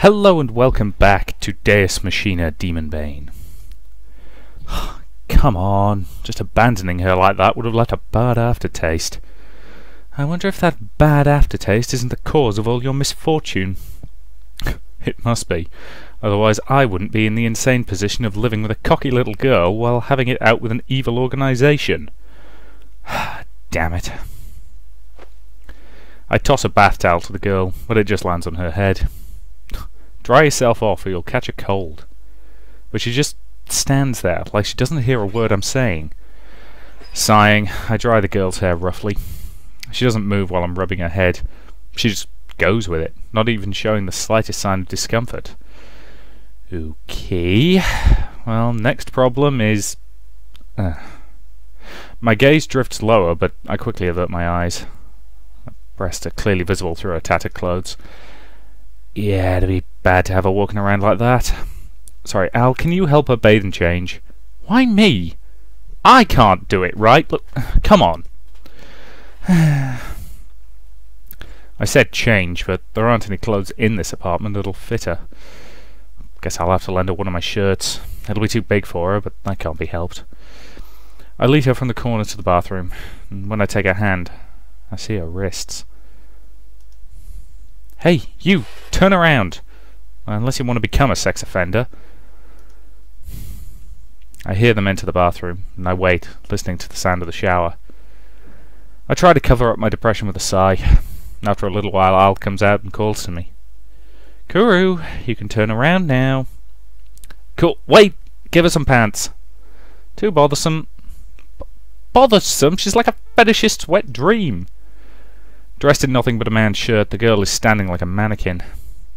Hello and welcome back to Deus Machina Demonbane. Come on, just abandoning her like that would have left a bad aftertaste. I wonder if that bad aftertaste isn't the cause of all your misfortune. It must be, otherwise I wouldn't be in the insane position of living with a cocky little girl while having it out with an evil organisation. Damn it. I toss a bath towel to the girl, but it just lands on her head. Dry yourself off or you'll catch a cold. But she just stands there, like she doesn't hear a word I'm saying. Sighing, I dry the girl's hair roughly. She doesn't move while I'm rubbing her head. She just goes with it, not even showing the slightest sign of discomfort. Okay. Well, next problem is... My gaze drifts lower, but I quickly avert my eyes. Her breasts are clearly visible through her tattered clothes. Yeah, it'd be bad to have her walking around like that. Sorry, Al, can you help her bathe and change? Why me? I can't do it, right? Look, come on. I said change, but there aren't any clothes in this apartment that'll fit her. Guess I'll have to lend her one of my shirts. It'll be too big for her, but that can't be helped. I lead her from the corner to the bathroom, and when I take her hand, I see her wrists. Hey, you! Turn around! Unless you want to become a sex offender. I hear them enter the bathroom, and I wait, listening to the sound of the shower. I try to cover up my depression with a sigh. After a little while, Al comes out and calls to me. Kuru, you can turn around now. Cool. Wait! Give her some pants. Too bothersome. Bothersome? She's like a fetishist's wet dream. Dressed in nothing but a man's shirt, the girl is standing like a mannequin.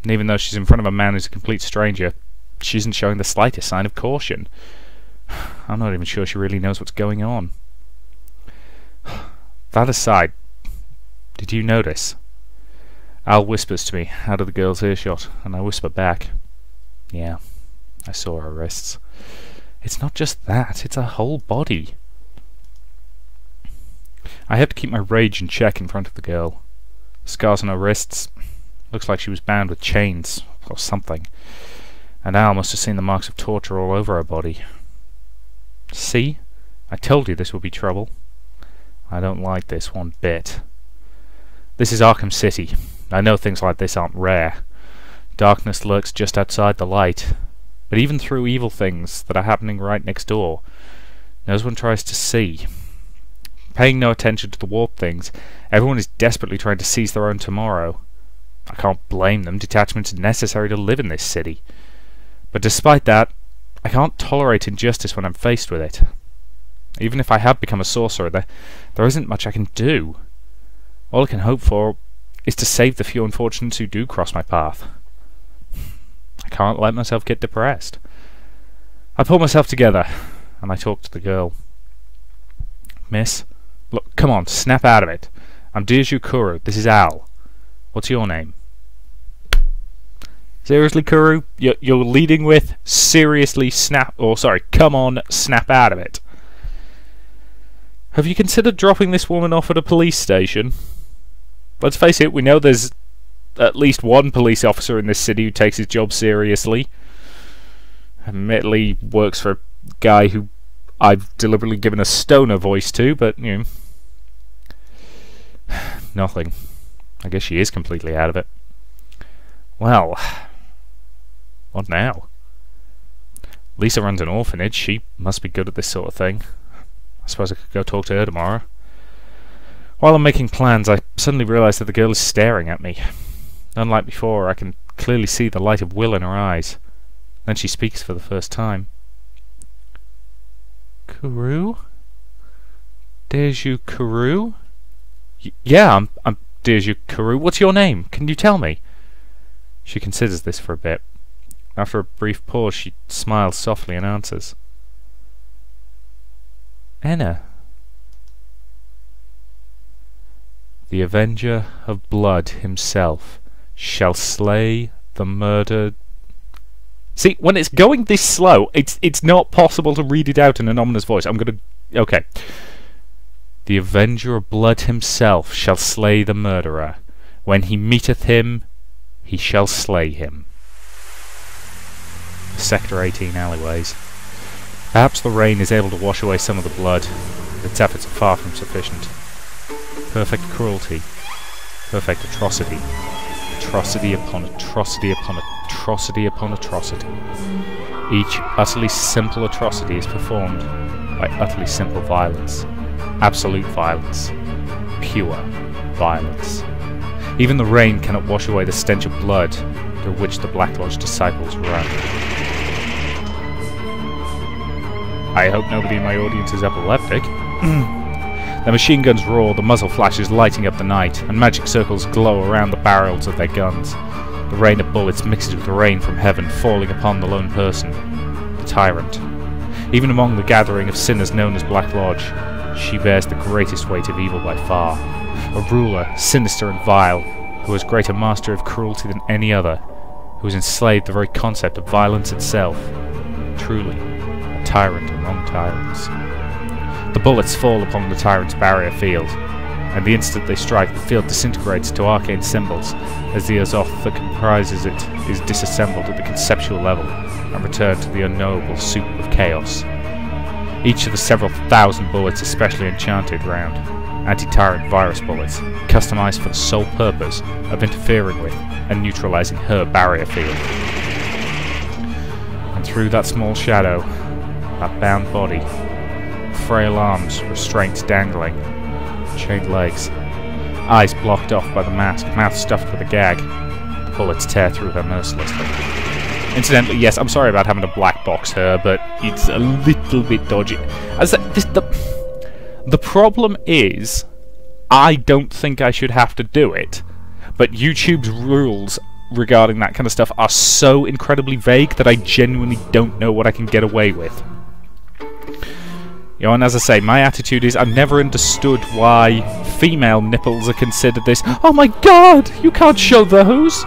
And even though she's in front of a man who's a complete stranger, she isn't showing the slightest sign of caution. I'm not even sure she really knows what's going on. That aside, did you notice? Al whispers to me, out of the girl's earshot, and I whisper back. Yeah, I saw her wrists. It's not just that, it's her whole body. I have to keep my rage in check in front of the girl. Scars on her wrists. Looks like she was bound with chains, or something. And Al must have seen the marks of torture all over her body. See? I told you this would be trouble. I don't like this one bit. This is Arkham City. I know things like this aren't rare. Darkness lurks just outside the light. But even through evil things that are happening right next door, no one tries to see. Paying no attention to the warped things, everyone is desperately trying to seize their own tomorrow. I can't blame them. Detachment is necessary to live in this city. But despite that, I can't tolerate injustice when I'm faced with it. Even if I have become a sorcerer, there isn't much I can do. All I can hope for is to save the few unfortunates who do cross my path. I can't let myself get depressed. I pull myself together, and I talk to the girl. Miss? Look, come on, snap out of it. I'm Deus Kuru. This is Al. What's your name? Seriously, Kuru? You're leading with seriously snap... Oh, sorry, come on, snap out of it. Have you considered dropping this woman off at a police station? Let's face it, we know there's at least one police officer in this city who takes his job seriously. Admittedly, works for a guy who I've deliberately given a stoner voice to, but, you know... Nothing. I guess she is completely out of it. Well... What now? Lisa runs an orphanage. She must be good at this sort of thing. I suppose I could go talk to her tomorrow. While I'm making plans, I suddenly realise that the girl is staring at me. Unlike before, I can clearly see the light of will in her eyes. Then she speaks for the first time. Kuru? Deus Kuru? Yeah, I'm Deus Kuru. What's your name? Can you tell me? She considers this for a bit. After a brief pause, she smiles softly and answers. Enna. The Avenger of Blood himself shall slay the murdered... See, when it's going this slow, it's not possible to read it out in an ominous voice. I'm gonna... Okay. The Avenger of Blood himself shall slay the murderer. When he meeteth him, he shall slay him. Sector 18 alleyways. Perhaps the rain is able to wash away some of the blood, but its efforts are far from sufficient. Perfect cruelty. Perfect atrocity. Atrocity upon atrocity upon atrocity upon atrocity. Each utterly simple atrocity is performed by utterly simple violence. Absolute violence. Pure violence. Even the rain cannot wash away the stench of blood through which the Black Lodge disciples run. I hope nobody in my audience is epileptic. Their machine guns roar, the muzzle flashes lighting up the night, and magic circles glow around the barrels of their guns. The rain of bullets mixes with the rain from heaven, falling upon the lone person, the tyrant. Even among the gathering of sinners known as Black Lodge, she bears the greatest weight of evil by far. A ruler, sinister and vile, who has greater mastery of cruelty than any other, who has enslaved the very concept of violence itself. Truly, a tyrant among tyrants. The bullets fall upon the tyrant's barrier field, and the instant they strike, the field disintegrates to arcane symbols, as the Azoth that comprises it is disassembled at the conceptual level, and returned to the unknowable soup of chaos. Each of the several thousand bullets is specially enchanted round, anti-tyrant virus bullets, customized for the sole purpose of interfering with and neutralizing her barrier field. And through that small shadow, that bound body, frail arms, restraints dangling, chained legs, eyes blocked off by the mask, mouth stuffed with a gag, the bullets tear through her mercilessly. Incidentally, yes, I'm sorry about having to black box her, but it's a little bit dodgy. As the problem is, I don't think I should have to do it, but YouTube's rules regarding that kind of stuff are so incredibly vague that I genuinely don't know what I can get away with. You know, and as I say, my attitude is I've never understood why female nipples are considered this, oh my god, you can't show those!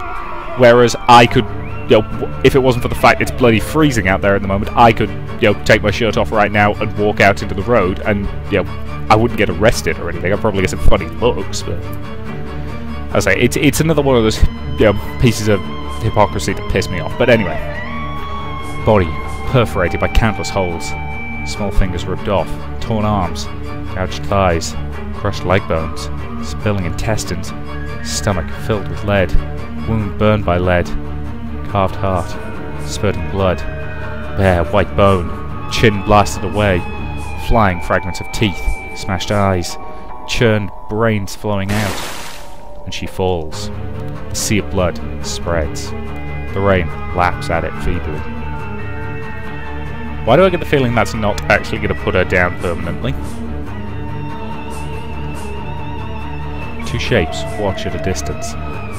Whereas I could, you know, if it wasn't for the fact it's bloody freezing out there at the moment, I could, you know, take my shirt off right now and walk out into the road and, you know, I wouldn't get arrested or anything. I'd probably get some funny looks, but as I say, it's another one of those, you know, pieces of hypocrisy that piss me off. But anyway, body perforated by countless holes. Small fingers ripped off, torn arms, gouged thighs, crushed leg bones, spilling intestines, stomach filled with lead, wound burned by lead, carved heart, spurting blood, bare white bone, chin blasted away, flying fragments of teeth, smashed eyes, churned brains flowing out, and she falls. The sea of blood spreads. The rain laps at it feebly. Why do I get the feeling that's not actually going to put her down permanently? Two shapes watch at a distance.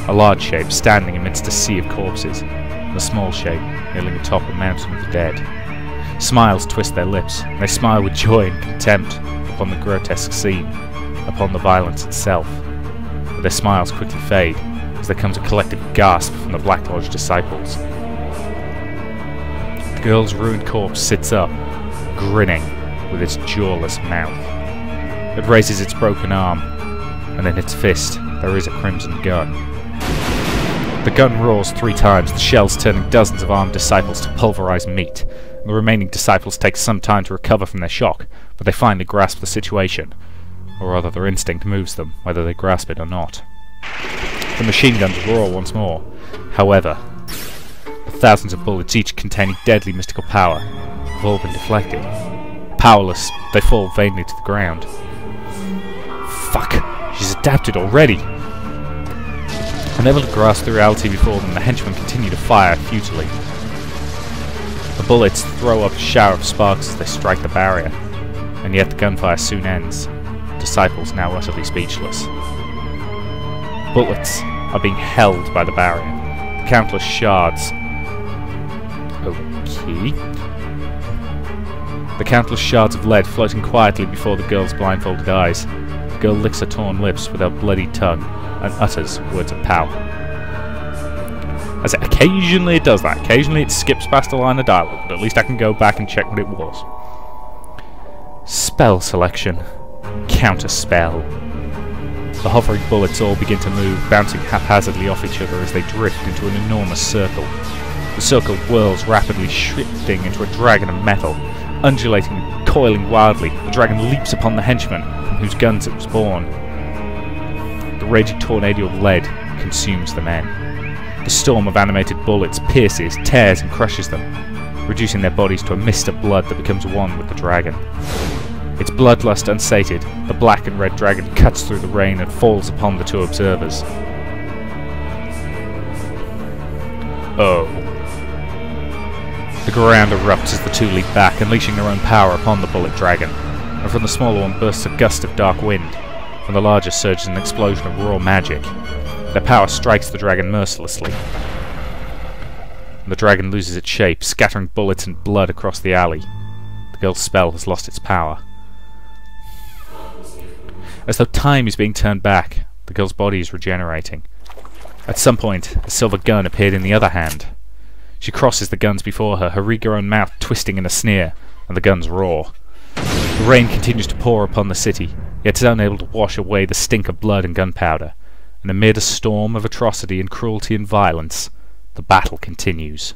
A large shape standing amidst a sea of corpses, and a small shape kneeling atop a mountain of the dead. Smiles twist their lips, and they smile with joy and contempt upon the grotesque scene, upon the violence itself. But their smiles quickly fade, as there comes a collective gasp from the Black Lodge disciples. The girl's ruined corpse sits up, grinning with its jawless mouth. It raises its broken arm, and in its fist there is a crimson gun. The gun roars 3 times, the shells turning dozens of armed disciples to pulverized meat. The remaining disciples take some time to recover from their shock, but they finally grasp the situation. Or rather, their instinct moves them, whether they grasp it or not. The machine guns roar once more. However, the thousands of bullets, each containing deadly mystical power, have all been deflected. Powerless, they fall vainly to the ground. Fuck! She's adapted already! Unable to grasp the reality before them, the henchmen continue to fire futilely. The bullets throw up a shower of sparks as they strike the barrier, and yet the gunfire soon ends, disciples now utterly speechless. Bullets are being held by the barrier, countless shards. Okay. The countless shards of lead floating quietly before the girl's blindfolded eyes. The girl licks her torn lips with her bloody tongue and utters words of power. As occasionally it does that. Occasionally it skips past a line of dialogue, but at least I can go back and check what it was. Spell selection. Counter spell. The hovering bullets all begin to move, bouncing haphazardly off each other as they drift into an enormous circle. The circle whirls, rapidly shifting into a dragon of metal. Undulating and coiling wildly, the dragon leaps upon the henchman from whose guns it was born. The raging tornado of lead consumes the men. The storm of animated bullets pierces, tears and crushes them, reducing their bodies to a mist of blood that becomes one with the dragon. Its bloodlust unsated, the black and red dragon cuts through the rain and falls upon the two observers. Oh. The ground erupts as the two leap back, unleashing their own power upon the bullet dragon, and from the smaller one bursts a gust of dark wind. From the larger surges an explosion of raw magic. Their power strikes the dragon mercilessly. The dragon loses its shape, scattering bullets and blood across the alley. The girl's spell has lost its power. As though time is being turned back, the girl's body is regenerating. At some point, a silver gun appeared in the other hand. She crosses the guns before her, her regrown mouth twisting in a sneer, and the guns roar. The rain continues to pour upon the city, yet is unable to wash away the stink of blood and gunpowder, and amid a storm of atrocity and cruelty and violence, the battle continues.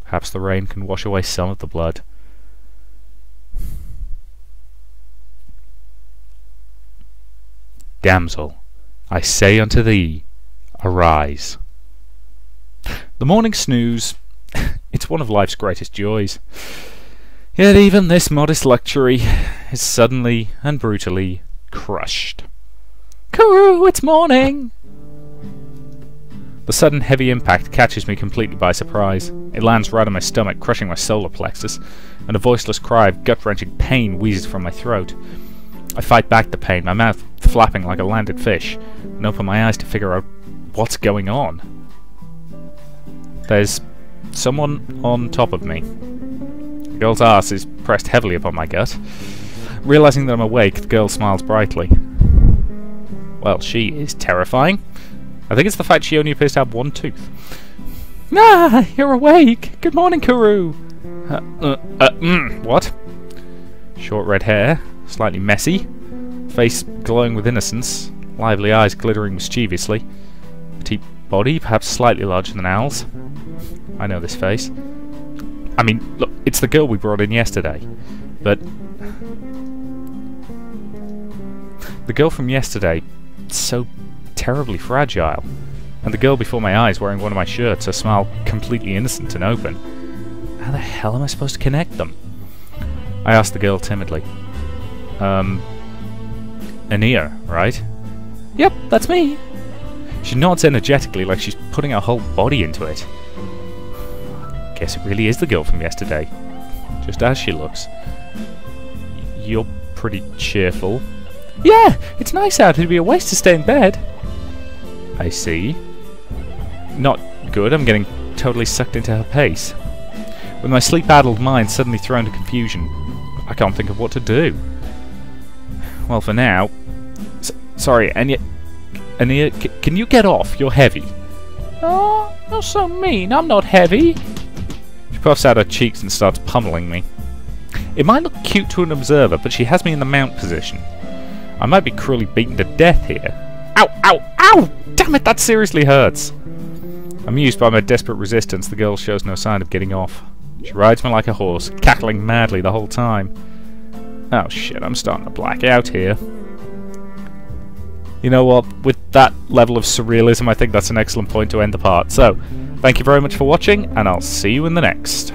Perhaps the rain can wash away some of the blood. Damsel, I say unto thee, arise. The morning snooze, it's one of life's greatest joys. Yet even this modest luxury is suddenly and brutally crushed. Kuru, it's morning! The sudden heavy impact catches me completely by surprise. It lands right on my stomach, crushing my solar plexus, and a voiceless cry of gut-wrenching pain wheezes from my throat. I fight back the pain, my mouth flapping like a landed fish, and open my eyes to figure out what's going on. There's someone on top of me. The girl's arse is pressed heavily upon my gut. Realizing that I'm awake, the girl smiles brightly. Well, she is terrifying. I think it's the fact she only appears to have one tooth. Ah, you're awake! Good morning, Kuru! What? Short red hair, slightly messy, face glowing with innocence, lively eyes glittering mischievously, petite body, perhaps slightly larger than Al's. I know this face. I mean, look, it's the girl we brought in yesterday. But the girl from yesterday, so terribly fragile. And the girl before my eyes wearing one of my shirts, her smile completely innocent and open. How the hell am I supposed to connect them? I asked the girl timidly. Ania, right? Yep, that's me. She nods energetically like she's putting her whole body into it. Guess it really is the girl from yesterday. Just as she looks. You're pretty cheerful. Yeah, it's nice out. It'd be a waste to stay in bed. I see. Not good. I'm getting totally sucked into her pace. With my sleep-addled mind suddenly thrown to confusion, I can't think of what to do. Well, for now... sorry, Ania, can you get off? You're heavy. Oh, you're so mean. I'm not heavy. She puffs out her cheeks and starts pummeling me. It might look cute to an observer, but she has me in the mount position. I might be cruelly beaten to death here. Ow! Ow! Ow! Damn it, that seriously hurts! Amused by my desperate resistance, the girl shows no sign of getting off. She rides me like a horse, cackling madly the whole time. Oh shit, I'm starting to black out here. You know what, with that level of surrealism, I think that's an excellent point to end the part. So, thank you very much for watching, and I'll see you in the next.